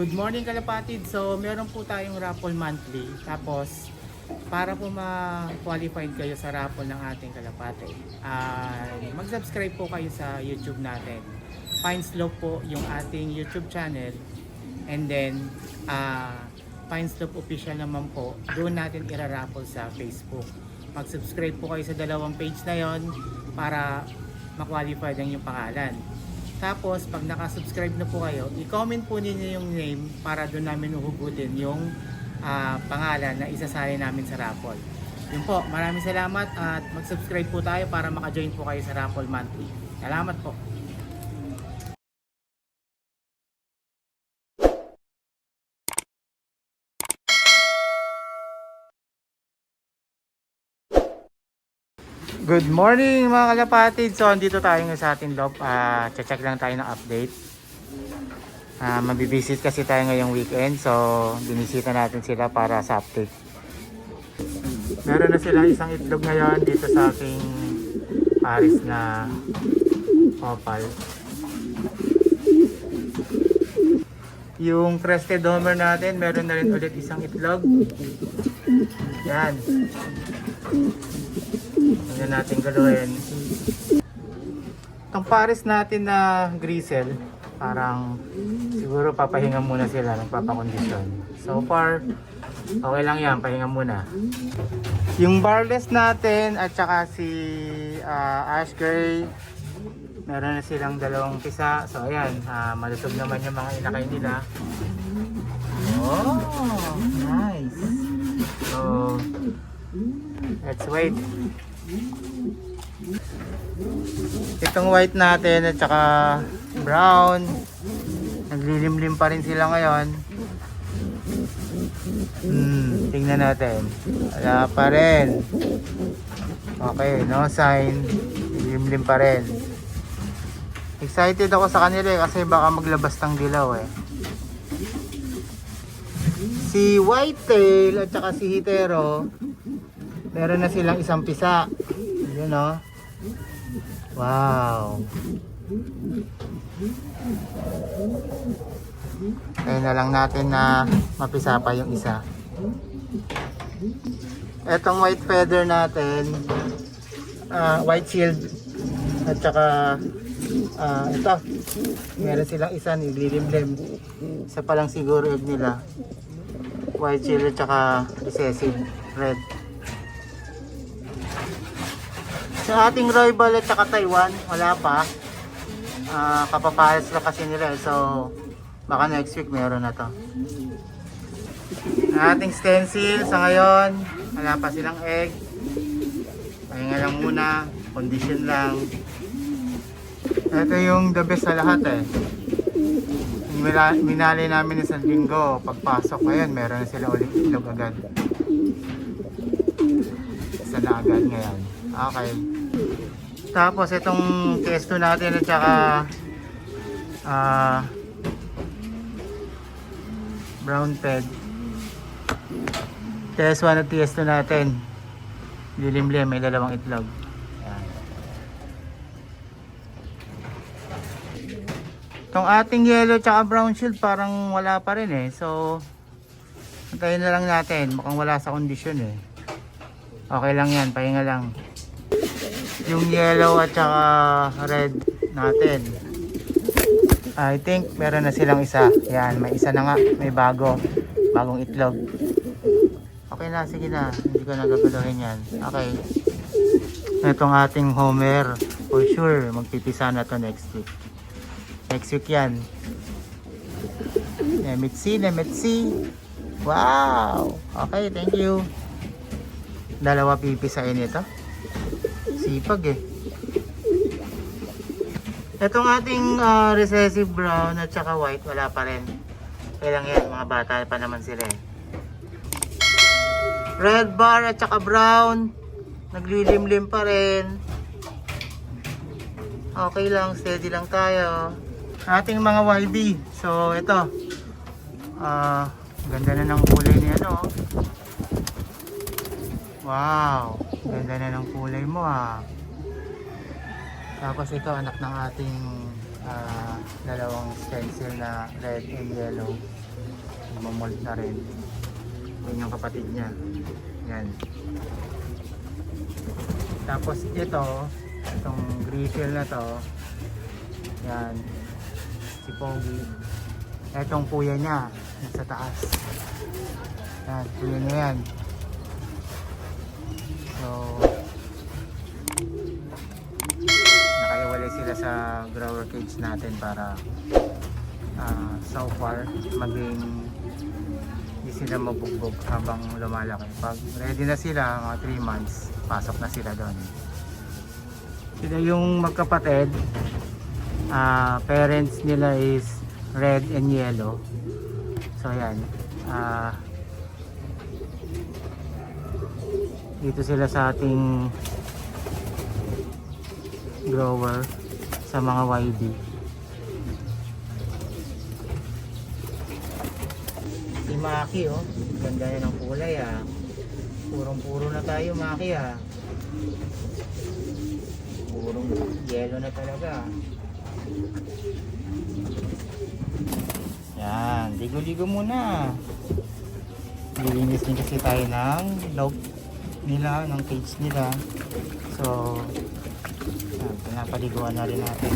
Good morning kalapatid. So meron po tayong raffle monthly. Tapos para po ma-qualified kayo sa raffle ng ating kalapatid, mag-subscribe po kayo sa YouTube natin. Pine Slope po yung ating YouTube channel. And then Pine Slope official naman po. Doon natin ira-raffle sa Facebook. Mag-subscribe po kayo sa dalawang page na yon para ma-qualified ang yung pangalan. Tapos, pag nakasubscribe na po kayo, i-comment po ninyo yung name para doon namin uhugutin yung pangalan na isasali namin sa raffle. Yun po, maraming salamat at mag-subscribe po tayo para maka-join po kayo sa raffle monthly. Salamat po. Good morning mga kalapatid. So andito tayo ngayon sa ating loob. Check lang tayo ng update. Mabibisit kasi tayo ngayong weekend. So binisita natin sila para sa update. Meron na sila isang itlog ngayon dito sa ating Paris na opal. Yung crested homer natin, meron na rin ulit isang itlog. Yan. Tingnan natin guluhin. Itong Paris natin na grisel, parang siguro papahinga muna sila, nagpapakondisyon. So far, okay lang yan, pahinga muna. Yung barless natin at saka si Ash Gray, meron na silang dalawang pisa. So ayan, malusog naman yung mga inakay nila. Oh, nice. So, let's wait. Itong white natin at saka brown, naglilimlim pa rin sila ngayon. Tingnan natin, wala pa rin. Okay, no sign, limlim pa rin. Excited ako sa kanila kasi baka maglabas ng dilaw Si whitetail at saka si hitero, meron na silang isang pisa. Yun o. Wow. Kaya na lang natin na mapisa pa yung isa. Etong white feather natin, white shield at saka ito, meron silang isa niglilimlim. Isa pa lang siguro egg nila. White shield at saka recessive red. Sa ating Roybal at saka Taiwan, wala pa. Kapapares lang kasi nila. So, baka next week meron na to. Ating stencil sa ngayon, wala pa silang egg. Pahinga lang muna, condition lang. Ito yung the best sa lahat Minali namin isang linggo. Pagpasok ngayon, meron na sila ulit itlog agad. Isa na agad ngayon. Okay. Tapos itong kesto natin at saka brown ped. TS1 at TS2 natin. Lilimlim, may dalawang itlog. Ayan. Itong ating yellow at saka brown shield parang wala pa rin So antayin na lang natin. Mukhang wala sa kondisyon Okay lang yan, pahinga lang. Yung yellow at saka red natin, I think meron na silang isa. Yan, may isa na nga, may bagong itlog. Okay na, sige na, hindi ko nagaguluhin yan. Okay, itong ating homer, for sure magpipisa na to next week yan. Nemetsi. Wow, okay, thank you. Dalawa pipisain ito. Sipag Itong ating recessive brown at saka white, wala pa rin. Kailang yan, mga bata pa naman sila Red bar at saka brown, naglilimlim pa rin. Okay lang, steady lang tayo. Ating mga YB. So ito, ganda na ng kulay niya Wow, ganda na ng kulay mo Tapos ito anak ng ating dalawang stencil na red and yellow. Mamold na rin. Yan yung kapatid niya. Yan. Tapos ito, itong grizzle na to, yan, si Pogi. Itong kuya niya, nasa taas. Yan, kuya niya yan. So, nakaiwalay sila sa grower cage natin para so far maging hindi sila mabugbog habang lumalaki. Pag ready na sila, mga 3 months, pasok na sila doon. Sila yung magkapatid. Parents nila is red and yellow. So yan. Dito sila sa ating grower sa mga YB. Si Maki, oh, ganda na ng kulay, purong-puro na tayo, Maki, purong yellow na talaga. Yan, ligo-ligo muna. Lilinis din kasi tayo ng loob nila, ng cage nila. So yan, pinapaliguan na rin natin.